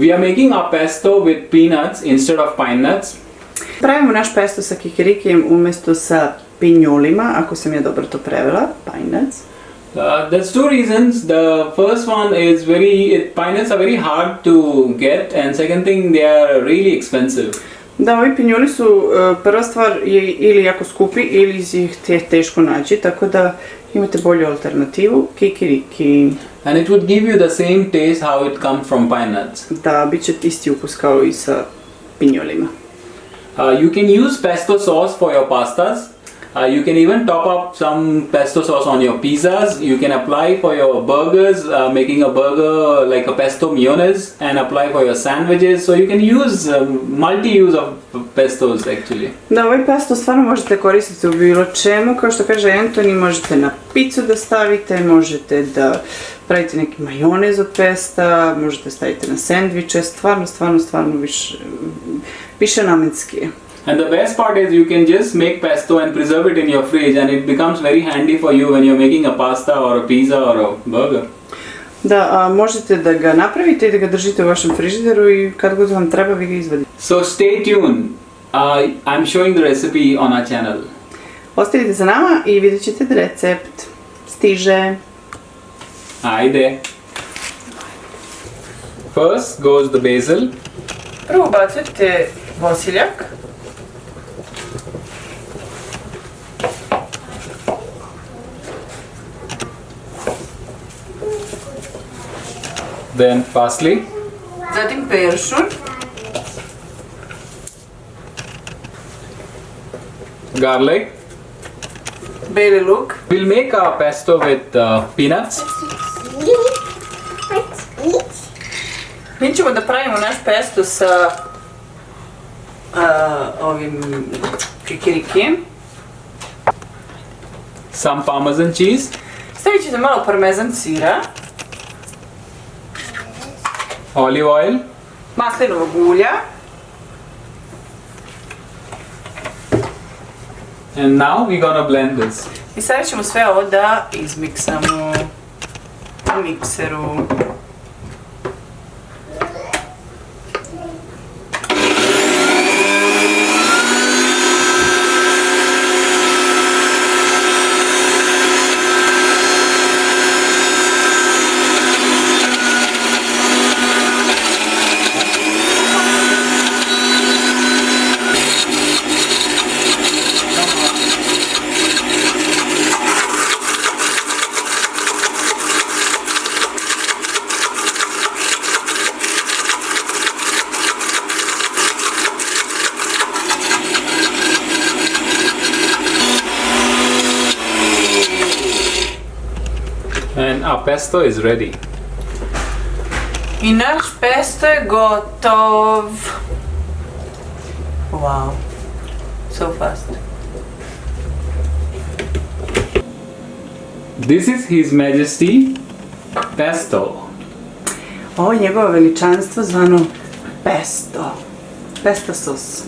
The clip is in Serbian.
We are making our pesto with peanuts instead of pine nuts. Pravimo naš pesto sa kikirikijem umjesto sa pinjolima, ako sam ja dobro to prevela, pine nuts. There's two reasons. The first one is pine nuts are very hard to get, and second thing, they are really expensive. Da, ovi pinjoli su, prva stvar, ili jako skupi ili ih teško naći, tako da imate bolju alternativu, kikiriki. And it would give you the same taste how it comes from pine nuts. Da, bit će isti ukus kao i sa pinjolima. You can use pesto sauce for your pastas. You can even top up some pesto sauce on your pizzas. You can apply for your burgers, making a burger like a pesto mayonnaise, and apply for your sandwiches. So you can use multi-use of pestos actually. Da, ovaj pesto stvarno možete koristiti u bilo čemu, kao što kaže Anthony, možete na picu da stavite, možete da pravite neki majonez od pesta, možete staviti na sendviče, stvarno više namenski je. And the best part is you can just make pesto and preserve it in your fridge, and it becomes very handy for you when you're making a pasta or a pizza or a burger. Da, možete da ga napravite i da ga držite u vašem frižideru i kad god vam treba vi ga izvadite. So stay tuned. I'm showing the recipe on our channel. Ostanite za nama i vidjet ćete da recept stiže. Ajde. First goes the basil. Prvo ubacujete bosiljak. Then parsley. Zatim peršun. Garlic. Beli luk. We'll make our pesto with peanuts. Mi ćemo da pravimo naš pesto sa ovim kikirikijem. Some parmesan cheese. Stavit ćete malo parmezan sira. Olive oil. Maslinovog ulja. And now we're gonna blend this. I sada ćemo sve ovo da izmiksamo u mikseru. And our pesto is ready. I naš pesto je gotov. Wow. So fast. This is His Majesty pesto. Ovo je njegovo veličanstvo zvano pesto. Pesto sos.